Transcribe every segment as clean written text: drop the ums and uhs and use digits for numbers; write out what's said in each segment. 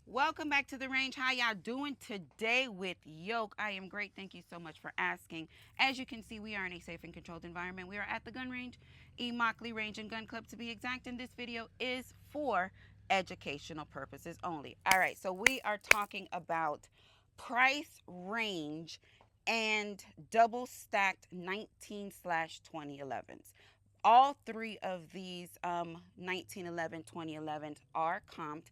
Welcome back to the range. How y'all doing today with Yoke? I am great. Thank you so much for asking. As you can see, we are in a safe and controlled environment. We are at the gun range, Immokalee Range and Gun Club to be exact. And this video is for educational purposes only. All right, so we are talking about price range and double stacked 19/2011s. All three of these 1911, 2011 are comped.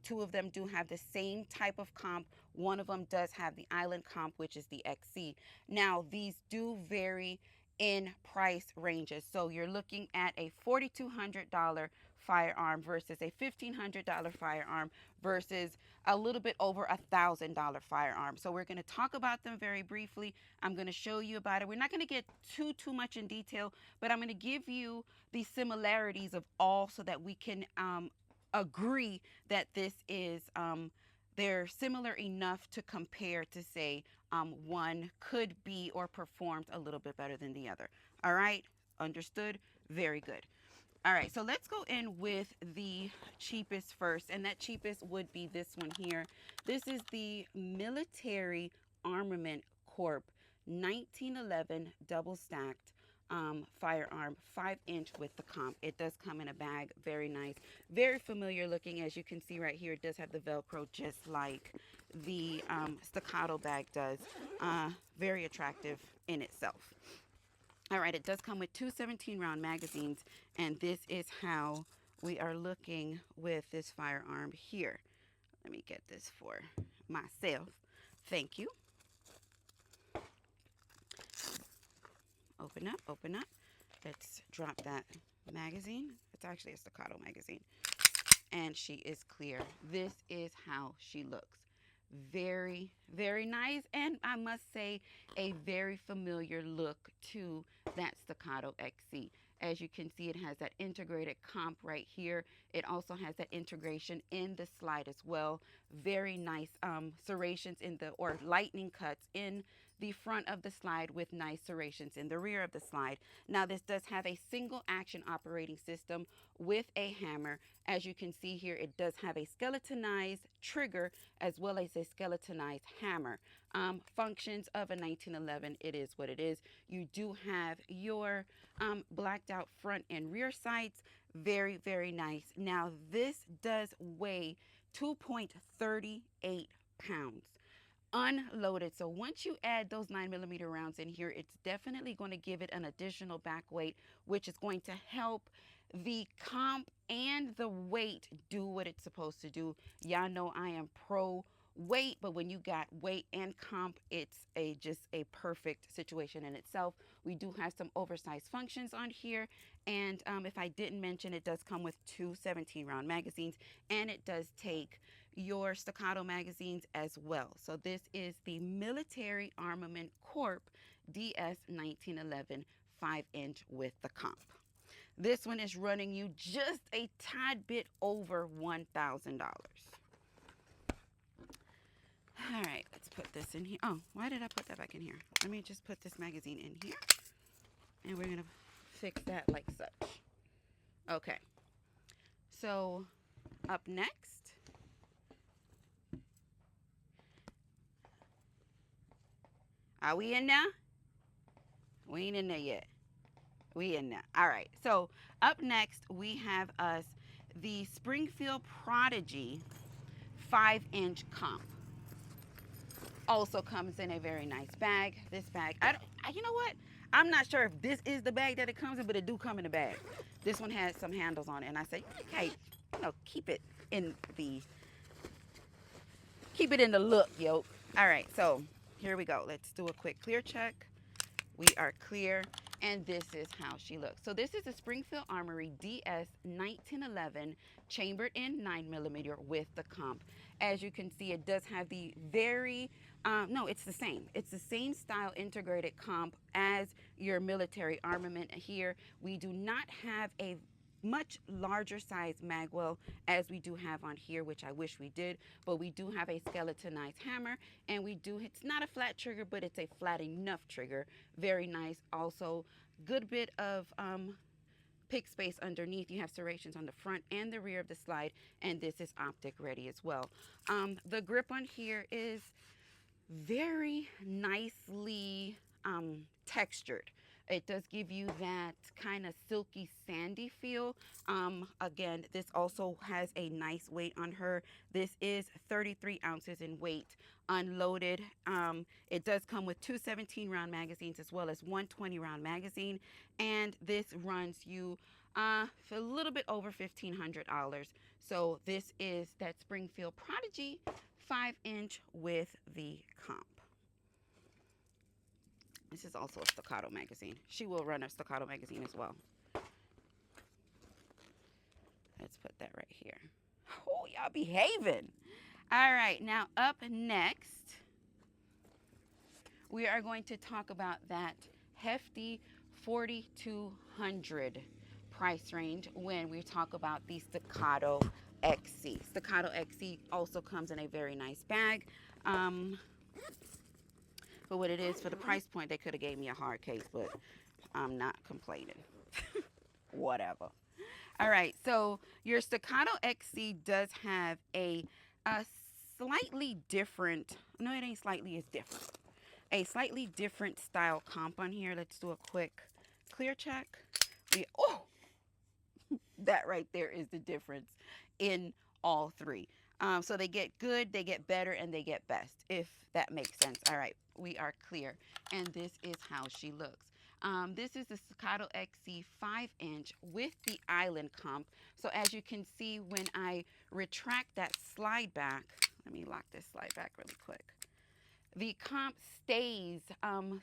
Two of them do have the same type of comp. One of them does have the island comp, which is the XC. Now, these do vary in price ranges. So you're looking at a $4,200 firearm versus a $1,500 firearm versus a little bit over $1,000 firearm. So we're going to talk about them very briefly. I'm going to show you about it. We're not going to get too much in detail, but I'm going to give you the similarities of all so that we can agree that this is they're similar enough to compare to say one could be or performed a little bit better than the other. All right, understood? Very good. All right, so let's go in with the cheapest first, and that cheapest would be this one here. This is the Military Armament Corp 1911 double stacked firearm, 5-inch with the comp. It does come in a bag, very nice, very familiar looking. As you can see right here, it does have the Velcro just like the Staccato bag does. Very attractive in itself. All right, it does come with two 17-round magazines, and this is how we are looking with this firearm here. Let me get this for myself. Thank you. Open up, open up. Let's drop that magazine. It's actually a Staccato magazine. And she is clear. This is how she looks. Very, very nice. And I must say, a very familiar look to that Staccato XC. As you can see, it has that integrated comp right here. It also has that integration in the slide as well. Very nice serrations in the, or lightning cuts in the front of the slide with nice serrations in the rear of the slide. Now, this does have a single action operating system with a hammer. As you can see here, it does have a skeletonized trigger as well as a skeletonized hammer. Functions of a 1911, it is what it is. You do have your blacked out front and rear sights. Very, very nice. Now, this does weigh 2.38 pounds unloaded. So once you add those 9mm rounds in here, it's definitely going to give it an additional back weight, which is going to help the comp and the weight do what it's supposed to do. Y'all know I am pro weight, but when you got weight and comp, it's just a perfect situation in itself. We do have some oversized functions on here, and if I didn't mention, it does come with two 17-round magazines, and it does take your Staccato magazines as well. So this is the Military Armament Corp DS 1911 5-inch with the comp. This one is running you just a tad bit over $1,000. All right, let's put this in here. Oh, why did I put that back in here? Let me just put this magazine in here, and we're going to fix that like such. Okay, so up next, are we in there? We ain't in there yet. We in there. All right, so up next, we have us the Springfield Prodigy 5-inch comp. Also comes in a very nice bag. This bag, you know what? I'm not sure if this is the bag that it comes in, but it do come in a bag. This one has some handles on it, and I say, okay, keep it in the look, yo. All right, so here we go. Let's do a quick clear check. We are clear, and this is how she looks. So this is a Springfield Armory DS 1911 chambered in 9mm with the comp. As you can see, it does have the very, no, it's the same. It's the same style integrated comp as your military armament here. We do not have a much larger size magwell as we do have on here, which I wish we did, but we do have a skeletonized hammer, and it's not a flat trigger, but it's a flat enough trigger. Very nice. Also, good bit of pick space underneath. You have serrations on the front and the rear of the slide, and this is optic ready as well. The grip on here is very nicely textured. It does give you that kind of silky sandy feel. Again, this also has a nice weight on her. This is 33 ounces in weight, unloaded. It does come with two 17-round magazines as well as one 20-round magazine, and this runs you for a little bit over $1,500. So this is that Springfield Prodigy 5-inch with the comp. This is also a Staccato magazine. She will run a Staccato magazine as well. Let's put that right here. Oh, y'all behaving. All right, now up next, we are going to talk about that hefty 4,200 price range when we talk about the Staccato XC. Staccato XC also comes in a very nice bag. For what it is, for the price point, they could have gave me a hard case, but I'm not complaining. Whatever. All right, so your Staccato XC does have a slightly different, no, it ain't slightly, it's different. A slightly different style comp on here. Let's do a quick clear check. Oh, that right there is the difference in all three. So they get good, they get better, and they get best, if that makes sense. All right, we are clear. And this is how she looks. This is the Staccato XC 5-inch with the island comp. So as you can see, when I retract that slide back, let me lock this slide back really quick. The comp stays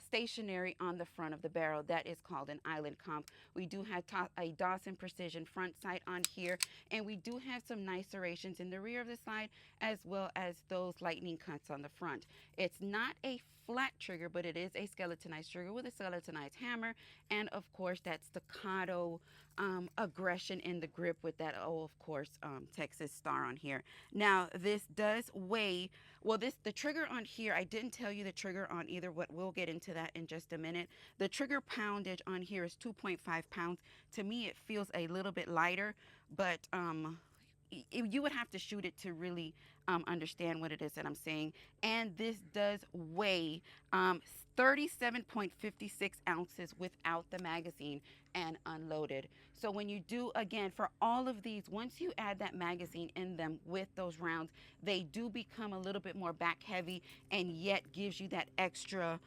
stationary on the front of the barrel. That is called an island comp. We do have a Dawson Precision front sight on here, and we do have some nice serrations in the rear of the slide, as well as those lightning cuts on the front. It's not a flat trigger, but it is a skeletonized trigger with a skeletonized hammer, and of course that staccato aggression in the grip with that, of course, Texas star on here. Now this does weigh, well, the trigger on here, I didn't tell you the trigger on either, but we'll get into that in just a minute. The trigger poundage on here is 2.5 pounds. To me, it feels a little bit lighter, but you would have to shoot it to really understand what it is that I'm saying. And this does weigh 37.56 ounces without the magazine and unloaded. So when you do, again, for all of these, once you add that magazine in them with those rounds, they do become a little bit more back heavy, and yet gives you that extra,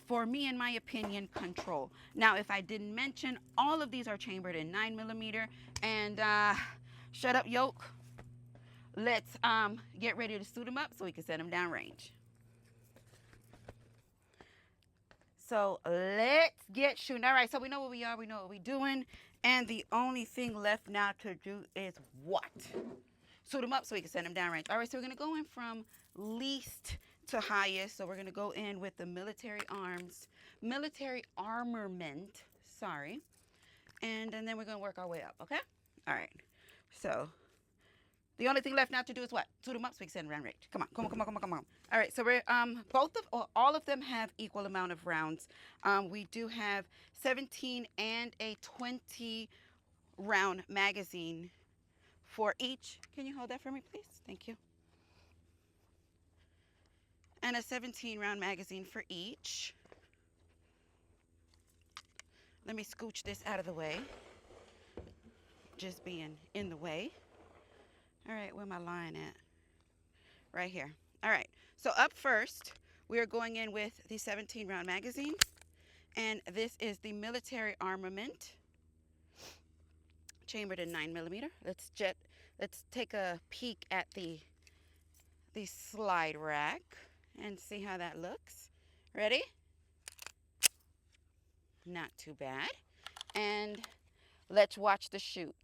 for me, in my opinion, control. Now, if I didn't mention, all of these are chambered in 9mm, and shut up, Yoke. Let's get ready to suit them up so we can send them down range. So let's get shooting. All right, so we know what we are, we know what we're doing, and the only thing left now to do is what? Suit them up so we can send them down range. All right, so we're gonna go in from least to highest. So we're gonna go in with the military armament, sorry, and then we're gonna work our way up, okay? All right, so the only thing left now to do is what? Suit them up so we can send them down range. Come on, come on, come on, come on, come on. All right, so we're all of them have equal amount of rounds. We do have 17 and a 20 round magazine for each. Can you hold that for me, please? Thank you. And a 17 round magazine for each. Let me scooch this out of the way. Just being in the way. All right, where my line at? Right here. All right, so up first, we are going in with the 17 round magazine, and this is the military armament, chambered in 9mm. Let's take a peek at the slide rack and see how that looks. Ready? Not too bad. And let's watch the shoot.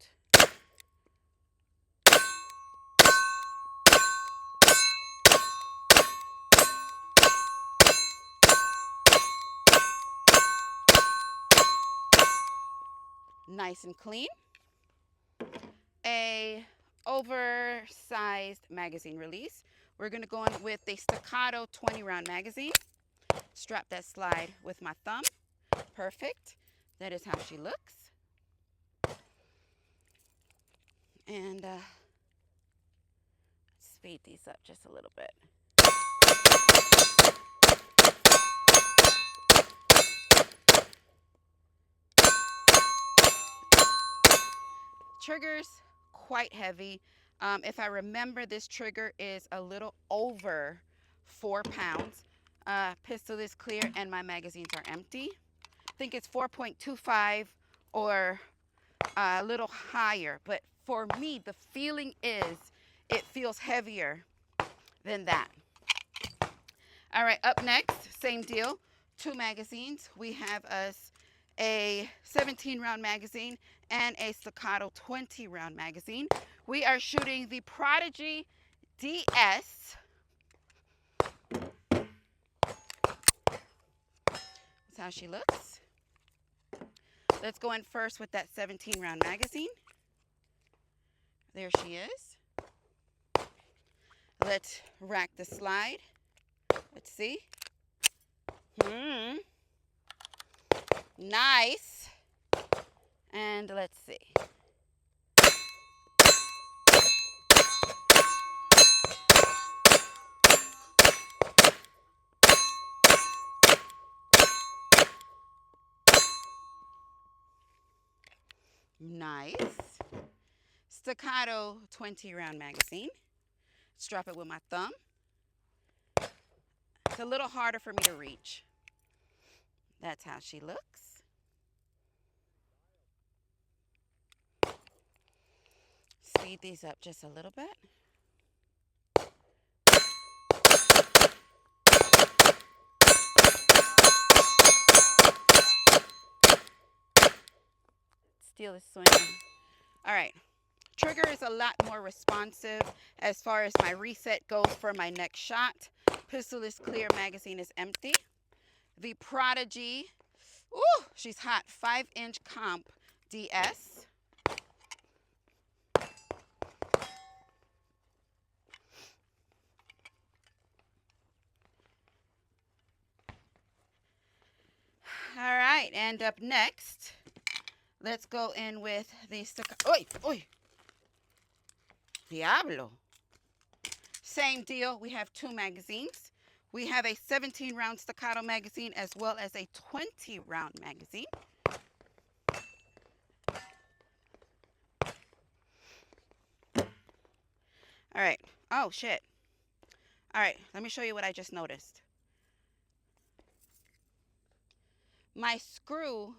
Nice and clean. A oversized magazine release. We're going to go in with the Staccato 20 round magazine. Strap that slide with my thumb. Perfect. That is how she looks. And speed these up just a little bit. Trigger's quite heavy. If I remember, this trigger is a little over 4 pounds. Pistol is clear and my magazines are empty. I think it's 4.25 or a little higher, but for me, the feeling is it feels heavier than that. All right, up next, same deal, 2 magazines. We have us a 17-round magazine and a Staccato 20-round magazine. We are shooting the Prodigy DS. That's how she looks. Let's go in first with that 17-round magazine. There she is. Let's rack the slide. Let's see. Nice. And let's see. Nice. Staccato 20-round magazine. Let's drop it with my thumb. It's a little harder for me to reach. That's how she looks. Speed these up just a little bit. Steel is swinging. All right. Trigger is a lot more responsive as far as my reset goes for my next shot. Pistol is clear, magazine is empty. The Prodigy, ooh, she's hot, 5-inch comp DS. All right, and up next, let's go in with the Staccato. Oi, oi. Diablo. Same deal. We have 2 magazines. We have a 17-round Staccato magazine as well as a 20-round magazine. All right. Oh, shit. All right. Let me show you what I just noticed. My screw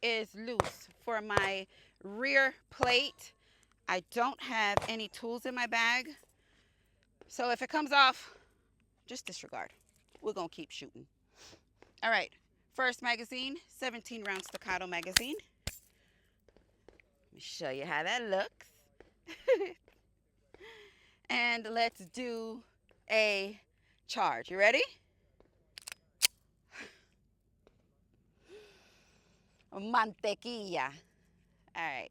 is loose for my rear plate. I don't have any tools in my bag. So if it comes off, just disregard. We're going to keep shooting. All right. First magazine, 17-round Staccato magazine. Let me show you how that looks. And let's do a charge. You ready? Mantequilla. All right.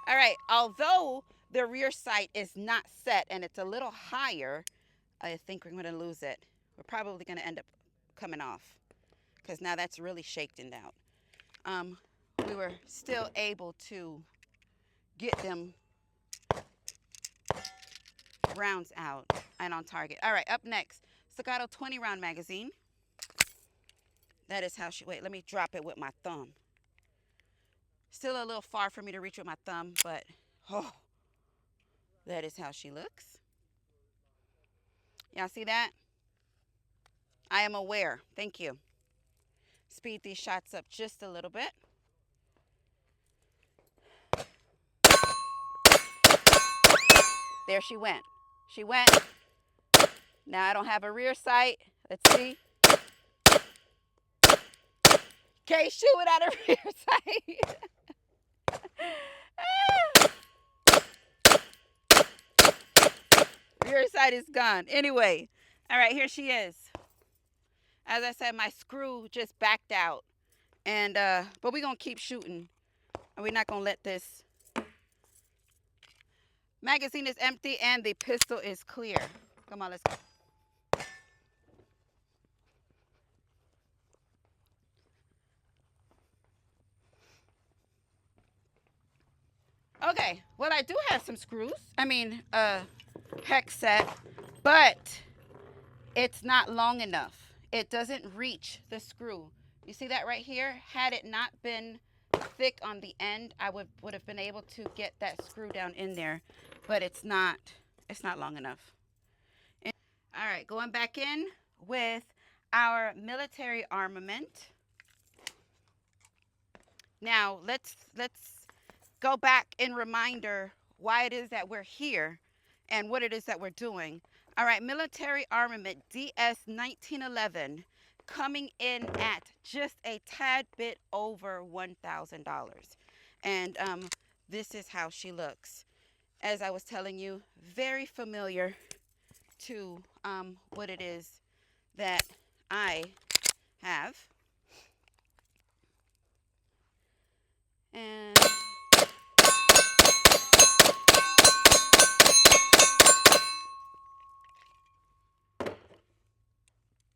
All right, although the rear sight is not set and it's a little higher, I think we're going to lose it. We're probably going to end up coming off because now that's really shaken out. We were still able to get them rounds out and on target. All right, up next, Staccato 20-round magazine. That is how she, wait, let me drop it with my thumb. Still a little far for me to reach with my thumb, but oh, that is how she looks. Y'all see that? I am aware. Thank you. Speed these shots up just a little bit. There she went. She went. Now I don't have a rear sight. Let's see. Can't shoot without a rear sight. Rear sight is gone. Anyway, all right, here she is. As I said, my screw just backed out. And but we're going to keep shooting. And we're not going to let this. Magazine is empty and the pistol is clear. Come on, let's go. Okay, well, I do have some screws. I mean, hex set, but it's not long enough. It doesn't reach the screw. You see that right here? Had it not been thick on the end, I would have been able to get that screw down in there, but it's not long enough. All right, going back in with our military armament. Now, let's go back in reminder why it is that we're here and what it is that we're doing. All right, military armament DS 1911 coming in at just a tad bit over $1,000. And this is how she looks. As I was telling you, very familiar to what it is that I have. And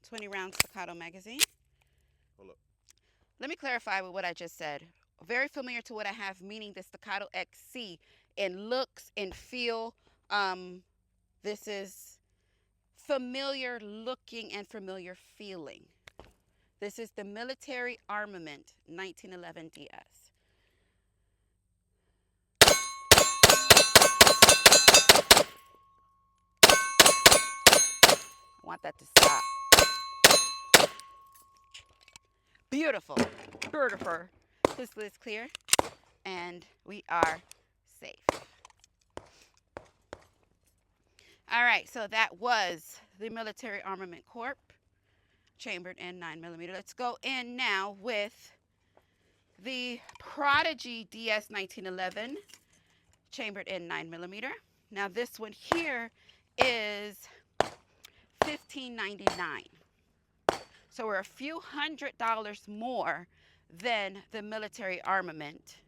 20 round staccato magazine. Hold up. Let me clarify with what I just said. Very familiar to what I have, meaning the Staccato XC in looks and feel. This is familiar looking and familiar feeling. This is the military armament 1911 DS. I want that to stop. Beautiful. Beautiful. This is clear, and we are safe. All right, so that was the Military Armament Corp, chambered in 9mm. Let's go in now with the Prodigy DS 1911, chambered in 9mm. Now this one here is $15.99. So we're a few $100s more than the military armament.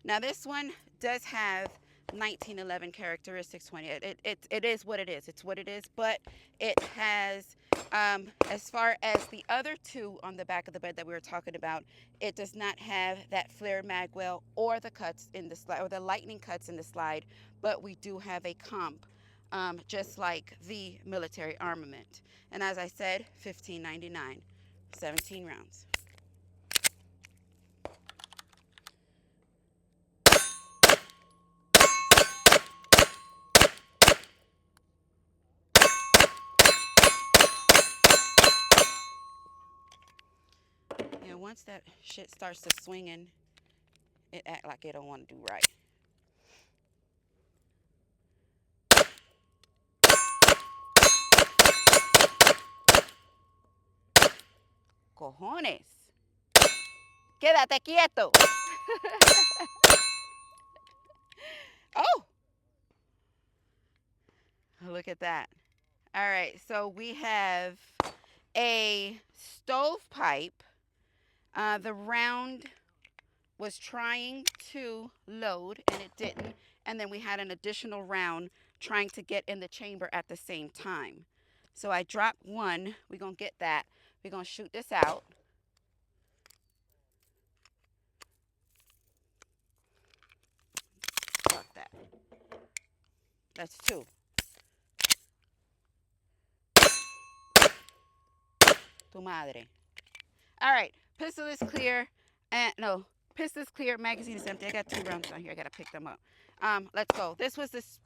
Now this one does have 1911 characteristics 20. It is what it is. It's what it is, but it has, as far as the other two on the back of the bed that we were talking about, it does not have that flare magwell or the cuts in the slide, or the lightning cuts in the slide, but we do have a comp, just like the military armament. And as I said, $15.99, 17 rounds. And once that shit starts to swinging, it act like it don't want to do right. Cojones. Quédate quieto. Oh, look at that. All right, so we have a stovepipe. The round was trying to load and it didn't. And then we had an additional round trying to get in the chamber at the same time. So I dropped one. We're going to get that. We're going to shoot this out. Drop that. That's two. Tu madre. All right. Pistol is clear. And no, pistol is clear. Magazine is empty. I got 2 rounds down here. I got to pick them up. Let's go. This was this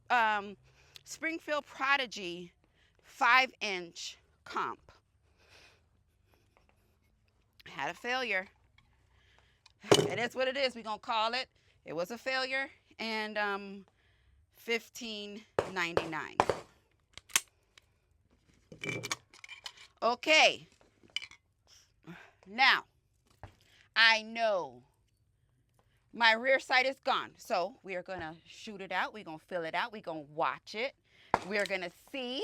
Springfield Prodigy 5-inch comp. Had a failure. It is what it is. We're going to call it. It was a failure. And $15.99. Okay. Now, I know my rear sight is gone. So we are going to shoot it out. We're going to fill it out. We're going to watch it. We're going to see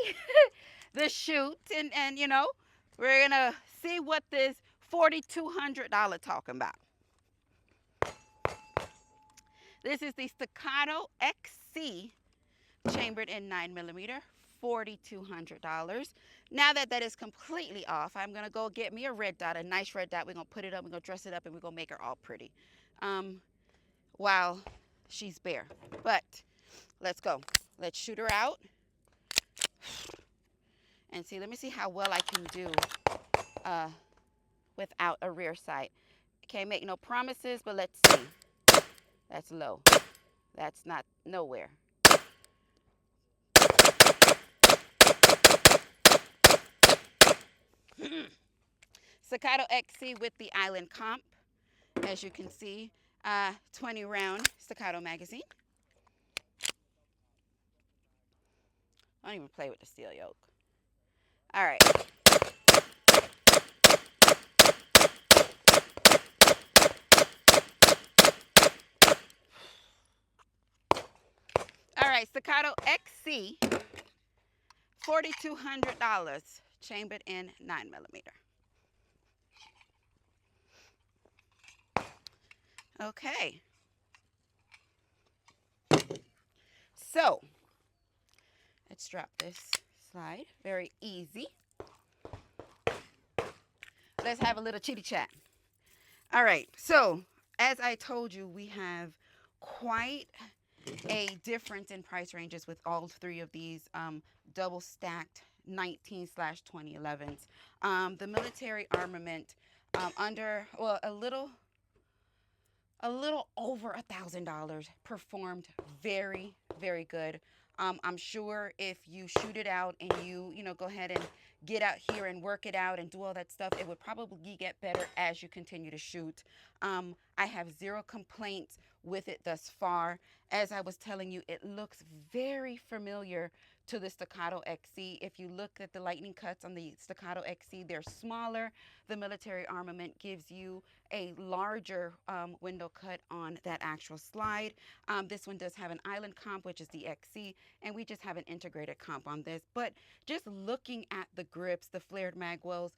the shoot. And, you know, we're going to see what this $4,200 talking about. This is the Staccato XC, chambered in 9mm, $4,200. Now that that is completely off, I'm going to go get me a red dot, a nice red dot. We're going to put it up, we're going to dress it up, and we're going to make her all pretty. While she's bare. But let's go. Let's shoot her out and see. Let me see how well I can do uh, without a rear sight. Can't make no promises, but let's see. That's low. That's not nowhere. Staccato XC with the Island Comp. As you can see, 20 round Staccato magazine. I don't even play with the steel yoke. All right. All right, Staccato XC, $4,200, chambered in 9mm. Okay. So, let's drop this slide. Very easy. Let's have a little chitty chat. All right, so as I told you, we have quite a difference in price ranges with all three of these double stacked 19/2011s. The military armament under, well, a little over $1,000 performed very, very good. I'm sure if you shoot it out and you know, go ahead and get out here and work it out and do all that stuff, it would probably get better as you continue to shoot. I have zero complaints with it thus far. As I was telling you, it looks very familiar to the Staccato XC. If you look at the lightning cuts on the Staccato XC, they're smaller. The military armament gives you a larger window cut on that actual slide. This one does have an island comp, which is the XC, and we just have an integrated comp on this. But just looking at the grips, the flared magwells,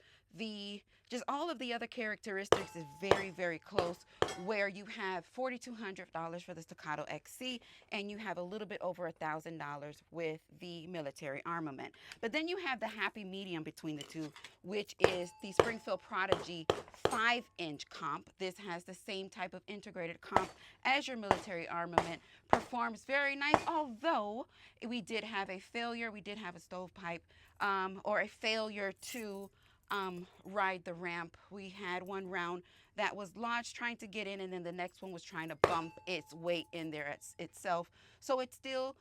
just all of the other characteristics is very, very close, where you have $4,200 for the Staccato XC and you have a little bit over $1,000 with the military armament. But then you have the happy medium between the two, which is the Springfield Prodigy 5-inch comp. This has the same type of integrated comp as your military armament. Performs very nice, although we did have a failure. We did have a stovepipe or a failure to ride the ramp. We had one round that was lodged trying to get in, and then the next one was trying to bump its weight in there itself. So it's still,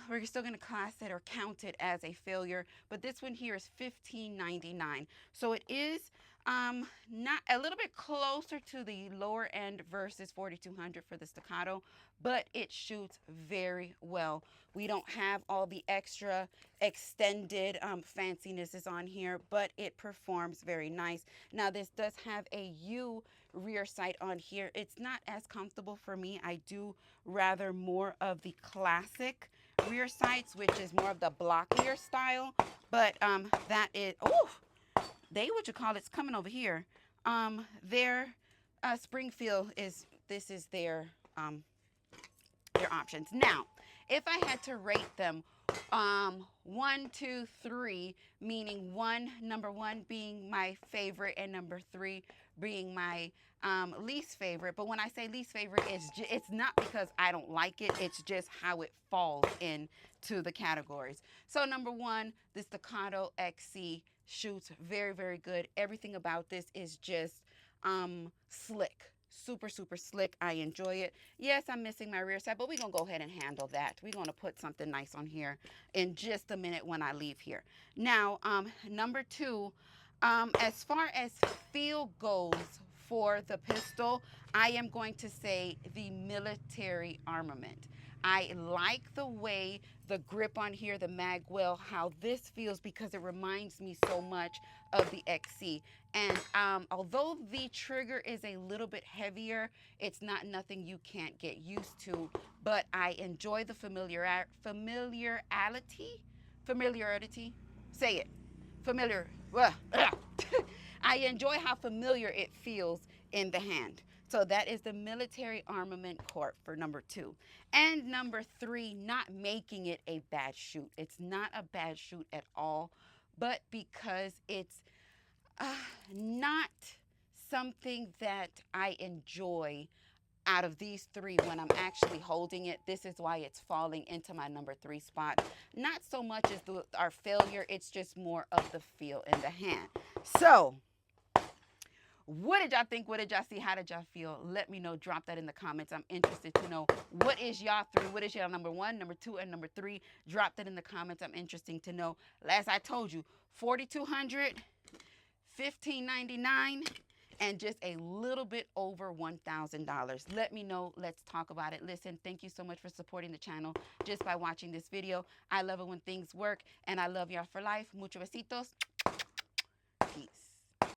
we're still going to class it or count it as a failure. But this one here is $1,599. So it is not a little bit closer to the lower end versus $4,200 for the Staccato, but it shoots very well. We don't have all the extra extended fancinesses on here, but it performs very nice. Now this does have a U rear sight on here. It's not as comfortable for me. I do rather more of the classic rear sights, which is more of the blockier style, but that is, oh, what you call it's coming over here. Their Springfield this is their options. Now, if I had to rate them 1, 2, 3, meaning number one being my favorite and number 3 being my least favorite. But when I say least favorite, it's not because I don't like it. It's just how it falls into the categories. So number 1, the Staccato XC shoots very, very good. Everything about this is just slick. Super, super slick. I enjoy it. Yes, I'm missing my rear sight, but we're going to go ahead and handle that. We're going to put something nice on here in just a minute when I leave here. Now, number 2, as far as feel goes for the pistol, I am going to say the military armament. I like the way the grip on here, the magwell, how this feels, because it reminds me so much of the XC. And although the trigger is a little bit heavier, it's not nothing you can't get used to. But I enjoy the familiarity. Say it. Familiar. I enjoy how familiar it feels in the hand. So that is the military armament corp for number 2. And number 3, not making it a bad shoot. It's not a bad shoot at all, but because it's not something that I enjoy, out of these three, when I'm actually holding it, this is why it's falling into my number 3 spot. Not so much as our failure, it's just more of the feel in the hand. So what did y'all think? What did y'all see? How did y'all feel? Let me know. Drop that in the comments. I'm interested to know, what is y'all 3? What is y'all number 1, number 2, and number 3? Drop that in the comments. I'm interested to know. As I told you, $4,200, $1,599, and just a little bit over $1,000. Let me know. Let's talk about it. Listen, thank you so much for supporting the channel just by watching this video. I love it when things work, and I love y'all for life. Muchos besitos.